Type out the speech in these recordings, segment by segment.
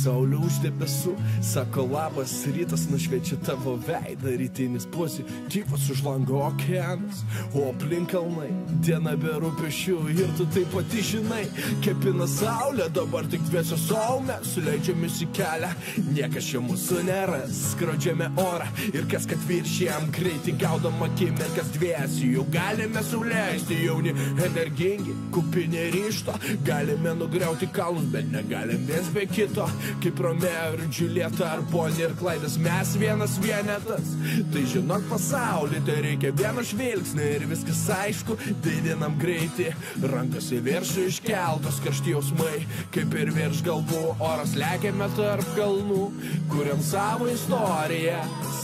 saulė už debesų, sako labas rytas, nušviečia tavo veidą, rytinis pozityvas už lango okeanas, o aplink kalnai diena be rūpesčių ir tu taip pati žinai, kepina saulė, dabar tik dviesio saume, suleidžiamis į kelią, niekas čia mūsų neras, skrodžiame orą ir kas kad viršėjam greitį, gaudom akimirkas dviesi, jau galime suleisti, jauni, energingi, kupini ryšto, galime nugriauti kalnus, bet negalim viens be kito, kaip Romeo ir Džiulieta ar Bonnie ir Klaidas, mes vienas vienetas, tai žinok pasaulį, tai reikia vieno žvilgsnį ir viskas aišku, didinam greitį, rankos į viršų iškeltos, karšti jausmai, kaip ir virš galvų, oras lekiame tarp kalnų, kuriam savo istorijas,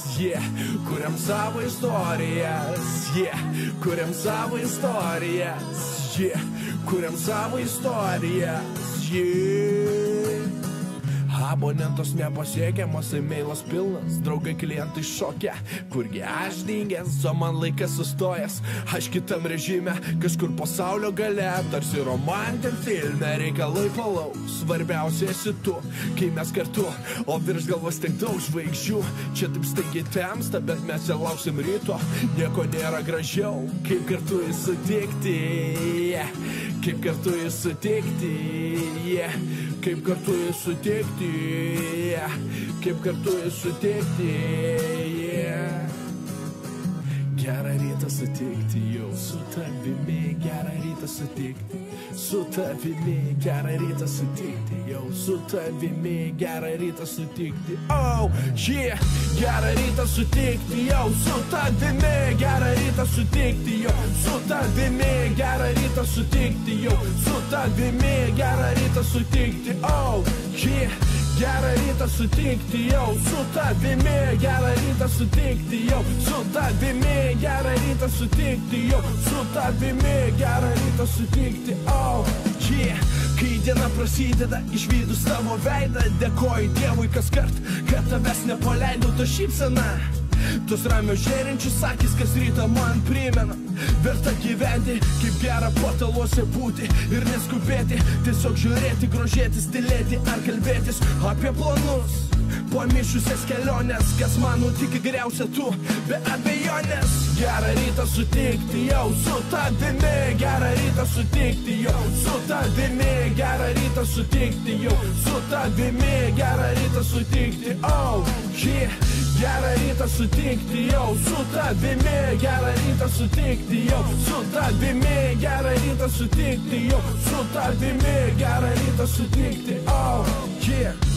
kuriam savo istorijas, kuriam savo istorijas, kuriam savo istorijas, Abonentos nepasiekiamas, e-mailas pilnas, draugai klientai šokia, kurgi aš dingęs, o man laikas sustojęs, aš kitam režime, kažkur pasaulio gale, tarsi romantin filme, reikalai palaus, svarbiausia esi tu, kai mes kartu, o virš galvos tiek daug žvaigždžių, čia taip staigiai temsta, bet mes čia lauksim ryto, nieko nėra gražiau, kaip kartu įsutikti, kaip kartu įsutikti, kaip kartu įsutikti, kaip kartu įsutikti, gerą rytą sutikti, jau su tavimi, gerą rytą sutikti, su tavimi, gerą rytą sutikti, jau su tavimi, gerą rytą sutikti, oh, gerą rytą sutikti, jau su tavimi, gerą rytą sutikti, jau su tavimi, gerą rytą sutikti, jau su tavimi, gerą rytą sutikti, oh, gerą rytą sutikti, jau su tavimi, gerą rytą sutikti, jau su tavimi, gerą rytą sutikti, jau su tavimi, gerą rytą sutikti, oh, kai diena prasideda, išvydus tavo veidą, dėkoju Dievui kaskart, kad tavęs nepaleidau, to šypsena, tos ramios žėrinčius akis, kas rytą man primena, verta gyventi, kaip gera pataluose būti ir neskubėti, tiesiog žiūrėti, grožėtis, tylėti ar kalbėtis apie planus, pamišusias keliones, kas man nutiki geriausia tu, be abejonės. Gerą rytą sutikti, jau su tavimi, gerą rytą sutikti, jau su tavimi, gerą rytą sutikti, jau su tavimi, gerą rytą sutikti, oh, gerą rytą sutikti, jau su tavimi, gerą rytą sutikti, jau su tavimi, gerą rytą sutikti, jau su tavimi, gerą rytą sutikti, oh,